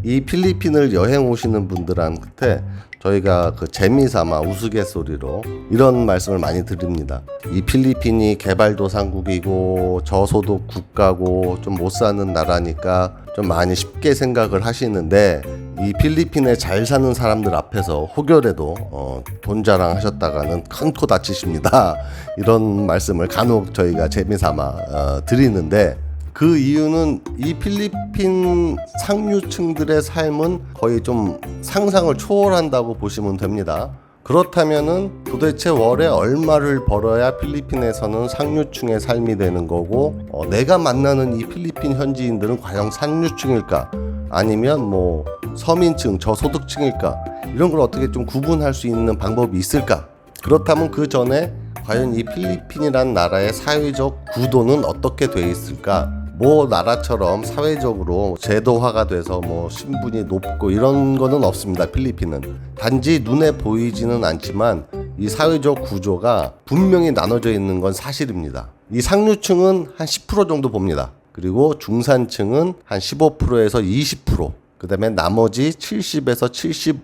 이 필리핀을 여행 오시는 분들한테 저희가 그 재미삼아 우스갯소리로 이런 말씀을 많이 드립니다. 이 필리핀이 개발도상국이고 저소득 국가고 좀 못 사는 나라니까 좀 많이 쉽게 생각을 하시는데, 이 필리핀에 잘 사는 사람들 앞에서 혹여라도 돈 자랑하셨다가는 큰 코 다치십니다. 이런 말씀을 간혹 저희가 재미삼아 드리는데, 그 이유는 이 필리핀 상류층들의 삶은 거의 좀 상상을 초월한다고 보시면 됩니다. 그렇다면은 도대체 월에 얼마를 벌어야 필리핀에서는 상류층의 삶이 되는 거고, 내가 만나는 이 필리핀 현지인들은 과연 상류층일까? 아니면 뭐 서민층, 저소득층일까? 이런 걸 어떻게 좀 구분할 수 있는 방법이 있을까? 그렇다면 그 전에 과연 이 필리핀이란 나라의 사회적 구도는 어떻게 돼 있을까? 뭐 나라처럼 사회적으로 제도화가 돼서 뭐 신분이 높고 이런 거는 없습니다. 필리핀은 단지 눈에 보이지는 않지만 이 사회적 구조가 분명히 나눠져 있는 건 사실입니다. 이 상류층은 한 10% 정도 봅니다. 그리고 중산층은 한 15%에서 20%, 그 다음에 나머지 70에서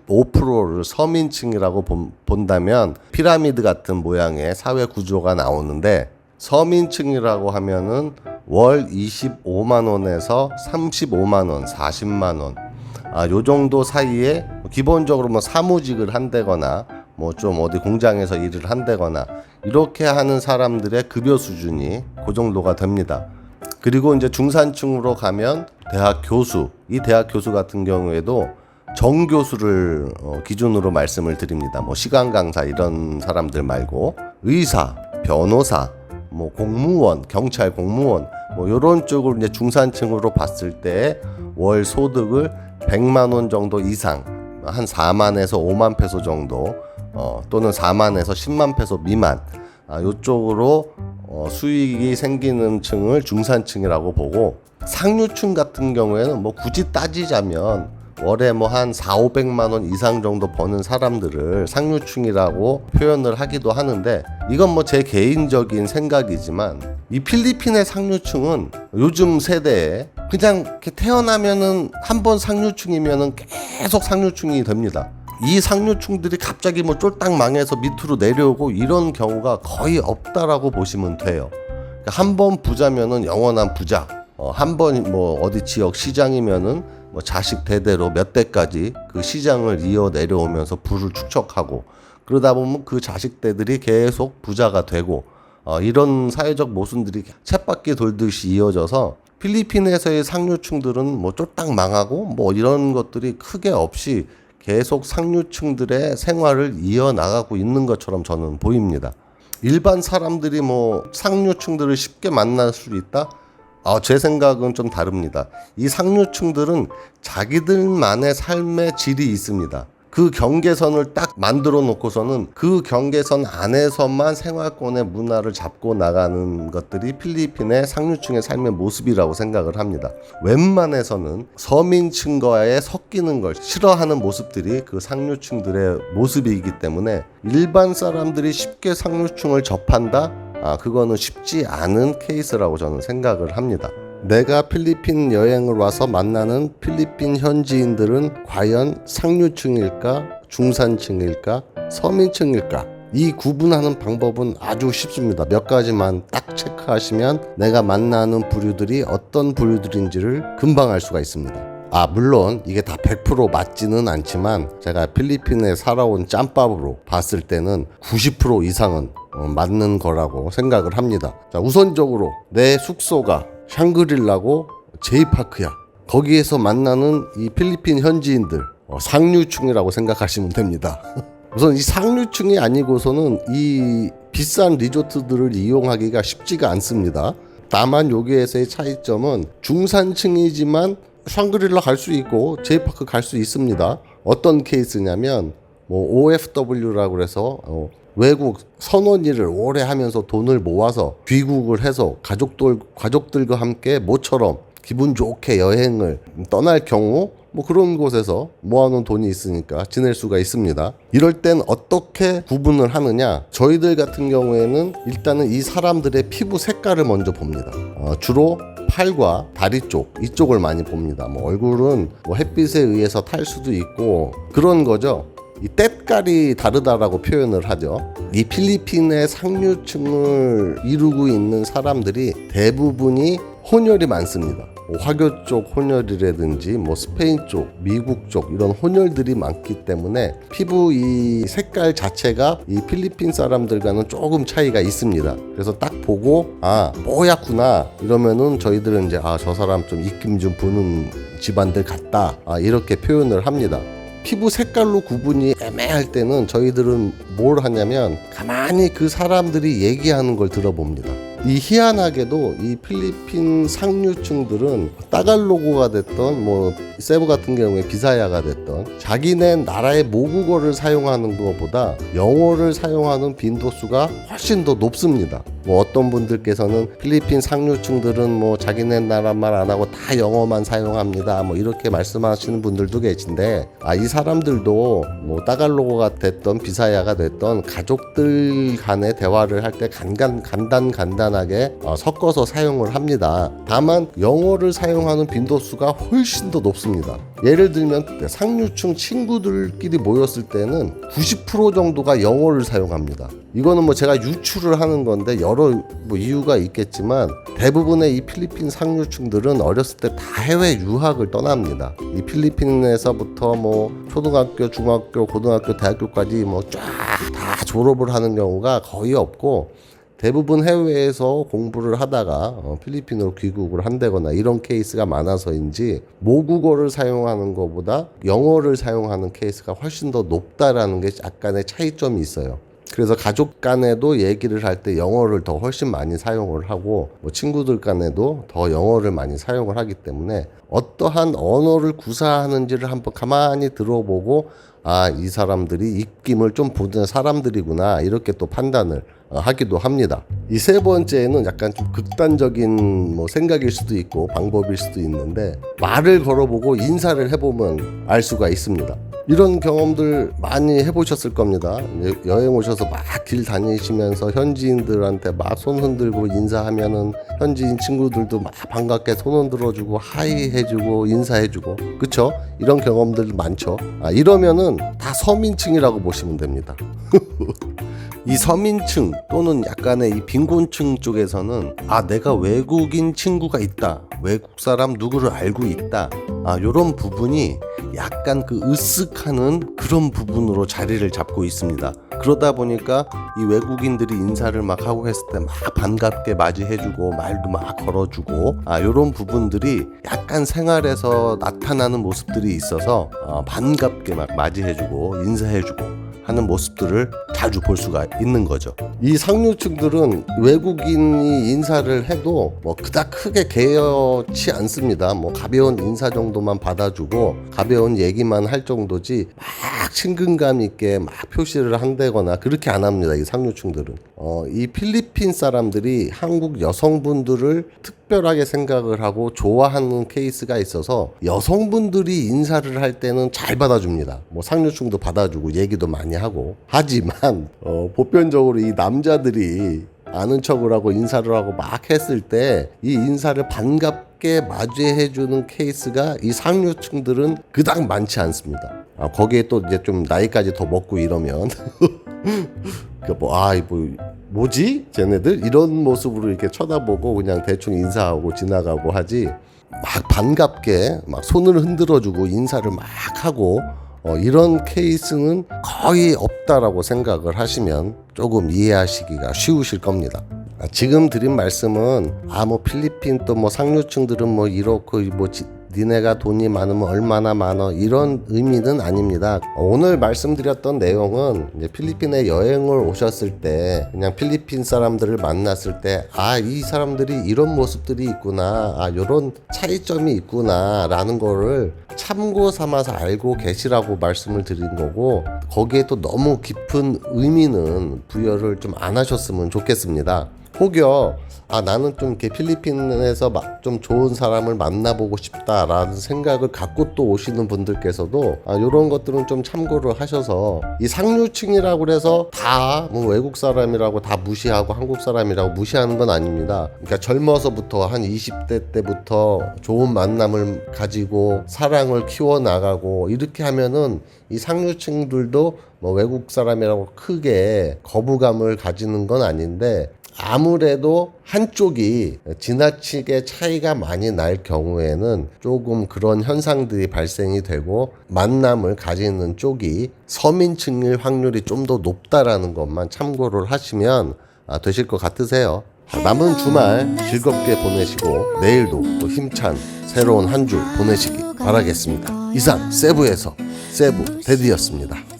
75%를 서민층이라고 본다면 피라미드 같은 모양의 사회 구조가 나오는데, 서민층이라고 하면은 월 25만원에서 35만원, 40만원, 요 정도 사이에 기본적으로 뭐 사무직을 한다거나 뭐 좀 어디 공장에서 일을 한다거나 이렇게 하는 사람들의 급여 수준이 그 정도가 됩니다. 그리고 이제 중산층으로 가면 대학 교수, 이 대학 교수 같은 경우에도 정교수를 기준으로 말씀을 드립니다. 뭐 시간 강사 이런 사람들 말고 의사, 변호사, 뭐 공무원, 경찰 공무원 뭐 이런 쪽으로 이제 중산층으로 봤을 때 월 소득을 100만 원 정도 이상, 한 4만에서 5만 페소 정도, 또는 4만에서 10만 페소 미만, 이쪽으로 수익이 생기는 층을 중산층이라고 보고, 상류층 같은 경우에는 뭐 굳이 따지자면 월에 뭐 한 4,500만 원 이상 정도 버는 사람들을 상류층이라고 표현을 하기도 하는데, 이건 뭐 제 개인적인 생각이지만 이 필리핀의 상류층은 요즘 세대에 그냥 이렇게 태어나면은 한번 상류층이면은 계속 상류층이 됩니다. 이 상류층들이 갑자기 뭐 쫄딱 망해서 밑으로 내려오고 이런 경우가 거의 없다라고 보시면 돼요. 그러니까 한번 부자면은 영원한 부자, 한 번 뭐 어디 지역 시장이면은 뭐 자식 대대로 몇 대까지 그 시장을 이어 내려오면서 부를 축적하고, 그러다 보면 그 자식대들이 계속 부자가 되고, 이런 사회적 모순들이 쳇바퀴 돌듯이 이어져서 필리핀에서의 상류층들은 뭐 쫄딱 망하고 뭐 이런 것들이 크게 없이 계속 상류층들의 생활을 이어나가고 있는 것처럼 저는 보입니다. 일반 사람들이 뭐 상류층들을 쉽게 만날 수 있다? 제 생각은 좀 다릅니다. 이 상류층들은 자기들만의 삶의 질이 있습니다. 그 경계선을 딱 만들어 놓고서는 그 경계선 안에서만 생활권의 문화를 잡고 나가는 것들이 필리핀의 상류층의 삶의 모습이라고 생각을 합니다. 웬만해서는 서민층과의 섞이는 걸 싫어하는 모습들이 그 상류층들의 모습이기 때문에 일반 사람들이 쉽게 상류층을 접한다? 그거는 쉽지 않은 케이스라고 저는 생각을 합니다. 내가 필리핀 여행을 와서 만나는 필리핀 현지인들은 과연 상류층일까, 중산층일까, 서민층일까? 이 구분하는 방법은 아주 쉽습니다. 몇 가지만 딱 체크하시면 내가 만나는 부류들이 어떤 부류들인지를 금방 알 수가 있습니다. 물론 이게 다 100% 맞지는 않지만 제가 필리핀에 살아온 짬밥으로 봤을 때는 90% 이상은 맞는 거라고 생각을 합니다. 자, 우선적으로 내 숙소가 샹그릴라고 제이파크야. 거기에서 만나는 이 필리핀 현지인들, 상류층이라고 생각하시면 됩니다. 우선 이 상류층이 아니고서는 이 비싼 리조트들을 이용하기가 쉽지가 않습니다. 다만 여기에서의 차이점은 중산층이지만 샹그릴라 갈 수 있고 제이파크 갈 수 있습니다. 어떤 케이스냐면 뭐 OFW라고 해서 외국 선원일을 오래 하면서 돈을 모아서 귀국을 해서 가족들과 함께 모처럼 기분 좋게 여행을 떠날 경우 뭐 그런 곳에서 모아놓은 돈이 있으니까 지낼 수가 있습니다. 이럴 땐 어떻게 구분을 하느냐? 저희들 같은 경우에는 일단은 이 사람들의 피부 색깔을 먼저 봅니다. 주로 팔과 다리 쪽 이쪽을 많이 봅니다. 뭐 얼굴은 뭐 햇빛에 의해서 탈 수도 있고 그런 거죠. 이 때깔이 다르다라고 표현을 하죠. 이 필리핀의 상류층을 이루고 있는 사람들이 대부분이 혼혈이 많습니다. 뭐 화교 쪽 혼혈이라든지 뭐 스페인 쪽, 미국 쪽 이런 혼혈들이 많기 때문에 피부 이 색깔 자체가 이 필리핀 사람들과는 조금 차이가 있습니다. 그래서 딱 보고 뽀얗구나 이러면은 저희들은 이제 저 사람 좀 입김 좀 부는 집안들 같다 이렇게 표현을 합니다. 피부 색깔로 구분이 애매할 때는 저희들은 뭘 하냐면 가만히 그 사람들이 얘기하는 걸 들어봅니다. 이 희한하게도 이 필리핀 상류층들은 따갈로그가 됐던 뭐 세부 같은 경우에 비사야가 됐던 자기네 나라의 모국어를 사용하는 것보다 영어를 사용하는 빈도수가 훨씬 더 높습니다. 뭐 어떤 분들께서는 필리핀 상류층들은 뭐 자기네 나라 말 안 하고 다 영어만 사용합니다. 뭐 이렇게 말씀하시는 분들도 계신데 이 사람들도 뭐 따갈로그가 됐던 비사야가 됐던 가족들 간의 대화를 할 때 간단하게 섞어서 사용을 합니다. 다만 영어를 사용하는 빈도수가 훨씬 더 높습니다. 예를 들면 상류층 친구들끼리 모였을 때는 90% 정도가 영어를 사용합니다. 이거는 뭐 제가 유추를 하는 건데 여러 뭐 이유가 있겠지만 대부분의 이 필리핀 상류층들은 어렸을 때 다 해외 유학을 떠납니다. 이 필리핀에서부터 뭐 초등학교, 중학교, 고등학교, 대학교까지 뭐 쫙 다 졸업을 하는 경우가 거의 없고 대부분 해외에서 공부를 하다가 필리핀으로 귀국을 한다거나 이런 케이스가 많아서인지 모국어를 사용하는 것보다 영어를 사용하는 케이스가 훨씬 더 높다라는 게 약간의 차이점이 있어요. 그래서 가족 간에도 얘기를 할 때 영어를 더 훨씬 많이 사용을 하고 뭐 친구들 간에도 더 영어를 많이 사용을 하기 때문에 어떠한 언어를 구사하는지를 한번 가만히 들어보고 이 사람들이 입김을 좀 보는 사람들이구나 이렇게 또 판단을 하기도 합니다. 이 세 번째는 약간 좀 극단적인 뭐 생각일 수도 있고 방법일 수도 있는데 말을 걸어보고 인사를 해보면 알 수가 있습니다. 이런 경험들 많이 해보셨을 겁니다. 여행 오셔서 막 길 다니시면서 현지인들한테 막 손 흔들고 인사하면은 현지인 친구들도 막 반갑게 손 흔들어주고 하이 해주고 인사해주고 그쵸? 이런 경험들 많죠. 이러면은 다 서민층이라고 보시면 됩니다. 이 서민층 또는 약간의 이 빈곤층 쪽에서는 내가 외국인 친구가 있다, 외국 사람 누구를 알고 있다, 요런 부분이 약간 그 으쓱하는 그런 부분으로 자리를 잡고 있습니다. 그러다 보니까 이 외국인들이 인사를 막 하고 했을 때 막 반갑게 맞이해주고 말도 막 걸어주고 요런 부분들이 약간 생활에서 나타나는 모습들이 있어서 반갑게 막 맞이해주고 인사해주고 하는 모습들을 자주 볼 수가 있는 거죠. 이 상류층들은 외국인이 인사를 해도 뭐 그닥 크게 개의치 않습니다. 뭐 가벼운 인사 정도만 받아주고 가벼운 얘기만 할 정도지 막 친근감 있게 막 표시를 한다거나 그렇게 안 합니다. 이 상류층들은. 이 필리핀 사람들이 한국 여성분들을 특별하게 생각을 하고 좋아하는 케이스가 있어서 여성분들이 인사를 할 때는 잘 받아줍니다. 뭐 상류층도 받아주고 얘기도 많이 하고 하지만 보편적으로 이 남자들이 아는 척을 하고 인사를 하고 막 했을 때 이 인사를 반갑게 맞이해주는 케이스가 이 상류층들은 그닥 많지 않습니다. 거기에 또 이제 좀 나이까지 더 먹고 이러면 뭐지? 쟤네들 이런 모습으로 이렇게 쳐다보고 그냥 대충 인사하고 지나가고 하지 막 반갑게 막 손을 흔들어주고 인사를 막 하고 이런 케이스는 거의 없다라고 생각을 하시면 조금 이해하시기가 쉬우실 겁니다. 지금 드린 말씀은 뭐 필리핀 또 뭐 상류층들은 뭐 이렇고 뭐 니네가 돈이 많으면 얼마나 많어 이런 의미는 아닙니다. 오늘 말씀드렸던 내용은 이제 필리핀에 여행을 오셨을 때 그냥 필리핀 사람들을 만났을 때 이 사람들이 이런 모습들이 있구나, 이런 차이점이 있구나 라는 거를 참고 삼아서 알고 계시라고 말씀을 드린 거고 거기에 또 너무 깊은 의미는 부여를 좀 안 하셨으면 좋겠습니다. 혹여 나는 좀 이렇게 필리핀에서 좀 좋은 사람을 만나보고 싶다라는 생각을 갖고 또 오시는 분들께서도 이런 것들은 좀 참고를 하셔서, 이 상류층이라고 해서 다 뭐 외국 사람이라고 다 무시하고 한국 사람이라고 무시하는 건 아닙니다. 그러니까 젊어서부터 한 20대 때부터 좋은 만남을 가지고 사랑을 키워나가고 이렇게 하면은 이 상류층들도 뭐 외국 사람이라고 크게 거부감을 가지는 건 아닌데, 아무래도 한쪽이 지나치게 차이가 많이 날 경우에는 조금 그런 현상들이 발생이 되고 만남을 가지는 쪽이 서민층일 확률이 좀 더 높다라는 것만 참고를 하시면 되실 것 같으세요. 남은 주말 즐겁게 보내시고 내일도 또 힘찬 새로운 한 주 보내시기 바라겠습니다. 이상 세부에서 세부 데디였습니다.